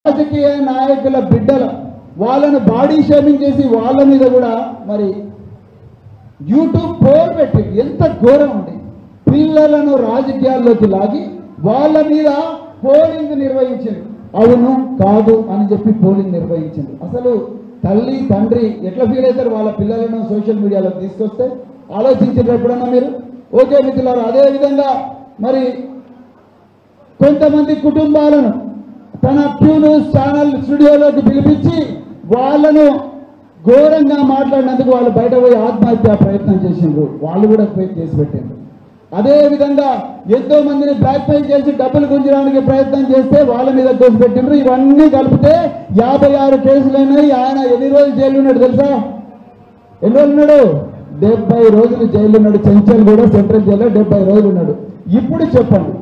రాజకీయ నాయకుల బిడ్డల వాళ్ళను బాడీ షేమింగ్ చేసి వాళ్ళ మీద కూడా మరి యూట్యూబ్ పోల్ పెట్టి ఎంత ఘోరం ఉంది. పిల్లలను రాజకీయాల్లోకి లాగి వాళ్ళ మీద పోలింగ్ నిర్వహించింది. అవును కాదు అని చెప్పి పోలింగ్ నిర్వహించింది. అసలు తల్లి తండ్రి ఎట్లా ఫీల్ అవుతారు వాళ్ళ పిల్లలను సోషల్ మీడియాలో తీసుకొస్తే? ఆలోచించారు ఎప్పుడన్నా మీరు? ఓకే మిత్రులారా, అదేవిధంగా మరి కొంతమంది కుటుంబాలను తన క్యూ న్యూస్ ఛానల్ స్టూడియోలోకి పిలిపించి వాళ్ళను ఘోరంగా మాట్లాడినందుకు వాళ్ళు బయట పోయి ఆత్మహత్య ప్రయత్నం చేసిండ్రు. వాళ్ళు కూడా పోయి కేసు పెట్టిండ్రు. అదేవిధంగా ఎంతో మందిని బ్లాక్మెయిల్ చేసి డబ్బులు గుంజడానికి ప్రయత్నం చేస్తే వాళ్ళ మీద కేసు పెట్టిండ్రు. ఇవన్నీ కలిపితే 56 కేసులైనాయి. ఆయన ఎన్ని రోజులు జైలు ఉన్నాడు తెలుసా? ఎన్ని రోజులు ఉన్నాడు? 70 రోజులు జైలు ఉన్నాడు. చెంచల్ కూడా సెంట్రల్ జైల్లో 70 రోజులు ఉన్నాడు. ఇప్పుడు చెప్పండి,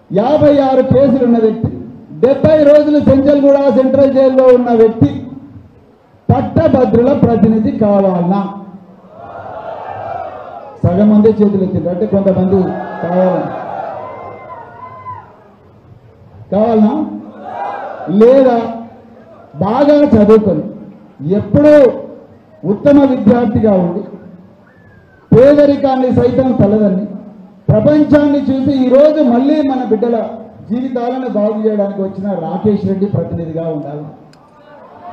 56 కేసులు ఉన్న వ్యక్తి 70 రోజులు చెంచల్ కూడా సెంట్రల్ జైల్లో ఉన్న వ్యక్తి పట్టభద్రుల ప్రతినిధి కావాలన్నా? సగం మంది చేతులు ఎత్తిండ్రు. అంటే కొంతమంది కావాలనా లేదా? బాగా చదువుకొని ఎప్పుడూ ఉత్తమ విద్యార్థిగా ఉండి పేదరికాన్ని సైతం తలదని ప్రపంచాన్ని చూసి ఈరోజు మళ్ళీ మన బిడ్డల జీవితాలను బాగు చేయడానికి వచ్చిన రాకేష్ రెడ్డి ప్రతినిధిగా ఉండాలి.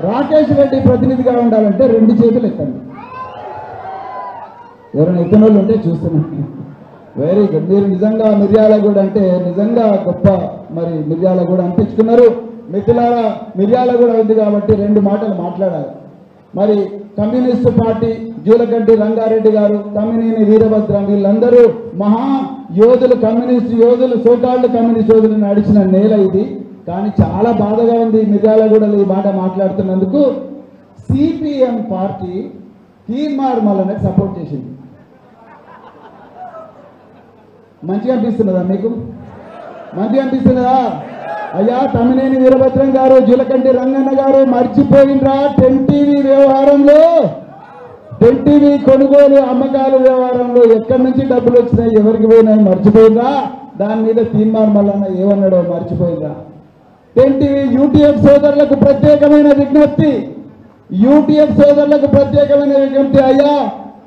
రాకేష్ రెడ్డి ప్రతినిధిగా ఉండాలంటే 2 చేతులు ఎత్తండి. ఎవరైనా ఎత్తిన వాళ్ళు ఉంటే చూస్తున్నాను. Very good. మీరు నిజంగా మిర్యాలగూడ అంటే నిజంగా గొప్ప మరి మిర్యాలగూడ అనిపించుకున్నారు. మిత్రులారా, మిర్యాలగూడ ఉంది కాబట్టి 2 మాటలు మాట్లాడాలి. మరి కమ్యూనిస్టు పార్టీ జూలగడ్డి రంగారెడ్డి గారు, తమ్మినేని వీరభద్రం వీళ్ళందరూ మహా యోధులు, కమ్యూనిస్ట్ యోధులు, సోకాళ్ళు కమ్యూనిస్ట్ యోధులు నడిచిన నేల ఇది. కానీ చాలా బాధగా ఉంది మిర్యాలగూడలో ఈ మాట మాట్లాడుతున్నందుకు. సిపిఎం పార్టీ తీన్మార్ మల్లన్నకి సపోర్ట్ చేసింది. మంచిగా అనిపిస్తున్నదా మీకు? మంచిగా అనిపిస్తున్నదా? అయ్యా తమ్మినేని వీరభద్రం గారు, జూలకంటి రంగన్న గారు మర్చిపోయినరా 10 టీవీ వ్యవహారంలో, 10 టీవీ కొనుగోలు అమ్మకాలు వ్యవహారంలో ఎక్కడి నుంచి డబ్బులు వచ్చినాయి, ఎవరికి పోయినాయి మర్చిపోయిందా? దాని మీద తీన్మార్ మల్లన్న ఏమన్నాడో మర్చిపోయిందా? 10 టీవీ యూటీఎఫ్ సోదరులకు ప్రత్యేకమైన విజ్ఞప్తి, యూటీఎఫ్ సోదరులకు ప్రత్యేకమైన విజ్ఞప్తి. అయ్యా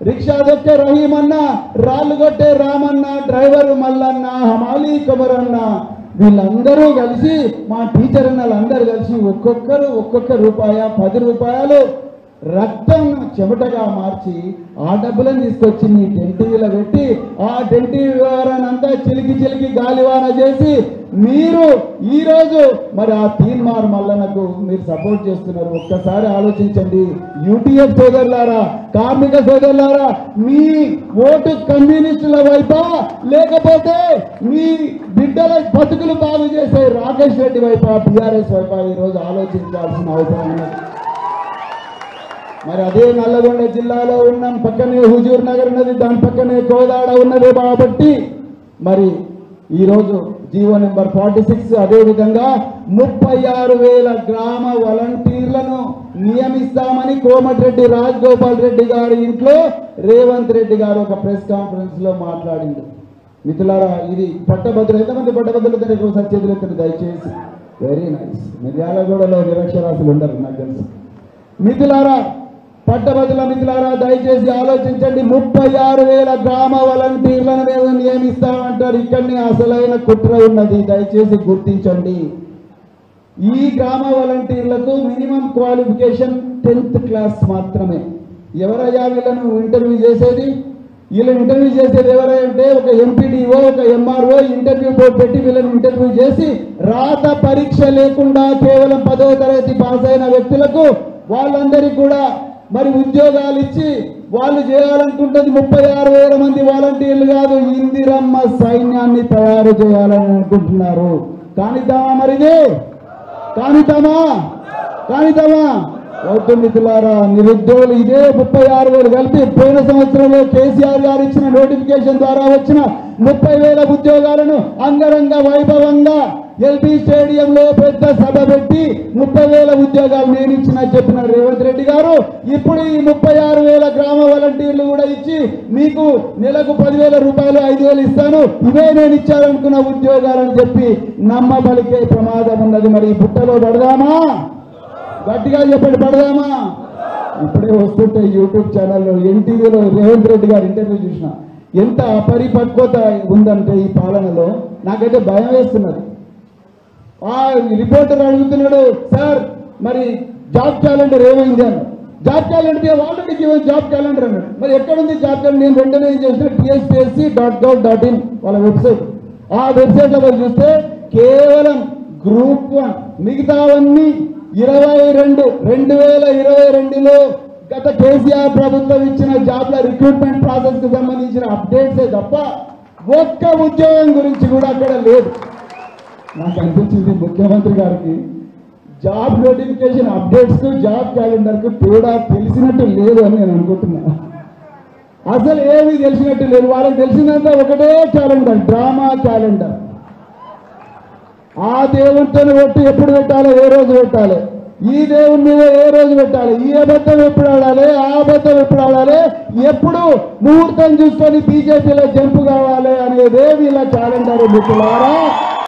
రిక్షా దొక్కే రహీమన్న, రాళ్ళు కొట్టే రామన్న, డ్రైవర్ మల్లన్న, హమాలీ కుమరన్న వీళ్ళందరూ కలిసి, మా టీచర్ అన్నలందరూ కలిసి ఒక్కొక్క రూపాయ 10 రూపాయలు రక్తం చెమటగా మార్చి ఆ డబ్బులను తీసుకొచ్చి మీ 10 టీవీలో పెట్టి ఆ 10 టీవీ వ్యవహారాన్ని అంతా చిలికి గాలివాన చేసి మీరు ఈరోజు మరి ఆ తీన్మార్ మల్లన్నకు మీరు సపోర్ట్ చేస్తున్నారు. ఒక్కసారి ఆలోచించండి యూటీఎఫ్ సోదరులారా, కార్మిక సోదరులారా, మీ ఓటు కమ్యూనిస్టుల వైపా లేకపోతే మీ బిడ్డల బతుకులు బాగు చేసే రాకేష్ రెడ్డి వైపా, టీఆర్ఎస్ వైపా ఈరోజు ఆలోచించాల్సిన అవసరం ఉన్నది. మరి అదే నల్లగొండ జిల్లాలో ఉన్నాం, పక్కనే హుజూర్ నగర్ ఉన్నది, దాని పక్కనే కోదాడ ఉన్నది కాబట్టి మరి ఈరోజు జీవో నెంబర్ 46 అదేవిధంగా 36,000 గ్రామ వాలంటీర్లను నియమిస్తామని కోమటిరెడ్డి రాజగోపాల్ రెడ్డి గారి ఇంట్లో రేవంత్ రెడ్డి గారు ఒక ప్రెస్ కాన్ఫరెన్స్ లో మాట్లాడింది. మిత్రులారా, ఇది పట్టభద్రులు ఎంతమంది పట్టభద్రులు ఒకసారి చేతులు ఎత్తండి దయచేసి. Very nice. మిర్యాలగూడలో నిరక్షరాస్యులు ఉండరు నాకు తెలుసు. మిత్రులారా, పట్టభద్రుల మిత్రులారా దయచేసి ఆలోచించండి. 36,000 గ్రామ వాలంటీర్లను మేము నియమిస్తామంటారు. ఇక్కడనే అసలైన కుట్ర ఉన్నది, దయచేసి గుర్తించండి. ఈ గ్రామ వాలంటీర్లకు మినిమం క్వాలిఫికేషన్ 10th క్లాస్ మాత్రమే. ఎవరయ్యా వీళ్ళను ఇంటర్వ్యూ చేసేది? వీళ్ళని ఇంటర్వ్యూ చేసేది ఎవరంటే ఒక ఎంపీడీఓ, ఒక ఎంఆర్ఓ ఇంటర్వ్యూ బోర్డు పెట్టి వీళ్ళని ఇంటర్వ్యూ చేసి రాత పరీక్ష లేకుండా కేవలం 10వ తరగతి పాస్ అయిన వ్యక్తులకు వాళ్ళందరికీ కూడా మరి ఉద్యోగాలు ఇచ్చి వాళ్ళు చేయాలనుకుంటుంది 36,000 మంది వాలంటీర్లు కాదు, ఇందిరమ్మ సైన్యాన్ని తయారు చేయాలని అనుకుంటున్నారు. కానిద్దామా? మరిది కానిద్దామా? వద్దు మిత్రులారా, నిరుద్యోగులు ఇదే 36,000 కలిపి పోయిన సంవత్సరంలో కేసీఆర్ గారు ఇచ్చిన నోటిఫికేషన్ ద్వారా వచ్చిన 30,000 ఉద్యోగాలను అంగరంగ వైభవంగా ఎల్బీ స్టేడియంలో పెద్ద సభ పెట్టి 30,000 ఉద్యోగాలు నేను ఇచ్చిన చెప్పిన రేవంత్ రెడ్డి గారు ఇప్పుడు ఈ 36,000 గ్రామ వాలంటీర్లు కూడా ఇచ్చి మీకు నెలకు 10,000 రూపాయలు 5,000 ఇస్తాను, ఇవే నేను ఇచ్చారనుకున్న ఉద్యోగాలని చెప్పి నమ్మబలికే ప్రమాదం ఉన్నది. మరి ఈ బుట్టలో పడదామా? గట్టిగా చెప్పండి, పడదామా? ఇప్పుడే వస్తుంటే యూట్యూబ్ ఛానల్లో ఎన్టీవీలో రేవంత్ రెడ్డి గారు ఇంటర్వ్యూ చూసిన, ఎంత అపరిపక్వత ఉందంటే ఈ పాలనలో నాకైతే భయం వేస్తున్నది. ఆ రిపోర్టర్ అడుగుతున్నాడు, సార్ మరి జాబ్ క్యాలెండర్ ఏమైంది అని. Job calendar already given job calendar అన్నాడు. మరి ఎక్కడుంది జాబ్ క్యాలెండర్? నేను వెంటనే ఏం చేసిన tspsc.gov.in వాళ్ళ వెబ్సైట్, ఆ వెబ్సైట్లో వాళ్ళు చూస్తే కేవలం గ్రూప్ 1 మిగతావన్నీ 2022లో గత కేసీఆర్ ప్రభుత్వం ఇచ్చిన జాబ్ల రిక్రూట్మెంట్ ప్రాసెస్ కు సంబంధించిన అప్డేట్సే తప్ప ఒక్క ఉద్యోగం గురించి కూడా అక్కడ లేదు. నాకు అనిపించింది ముఖ్యమంత్రి గారికి జాబ్ నోటిఫికేషన్ అప్డేట్స్ కు జాబ్ క్యాలెండర్ కు తేడా తెలిసినట్టు లేదు అని నేను అనుకుంటున్నా. అసలు ఏమీ తెలిసినట్టు లేదు. వాళ్ళకి తెలిసినంత ఒకటే క్యాలెండర్, డ్రామా క్యాలెండర్. ఆ దేవునితో ఒట్టు ఎప్పుడు పెట్టాలి, ఏ రోజు పెట్టాలి, ఈ దేవుని మీద ఏ రోజు పెట్టాలి, ఈ అబద్ధం ఎప్పుడు ఆడాలి, ఆ అబద్ధం ఎప్పుడు ఆడాలి, ఎప్పుడు ముహూర్తం చూసుకొని బీజేపీలో జంపు కావాలి అనేదే వీళ్ళ క్యాలెండర్. మిత్రులారా,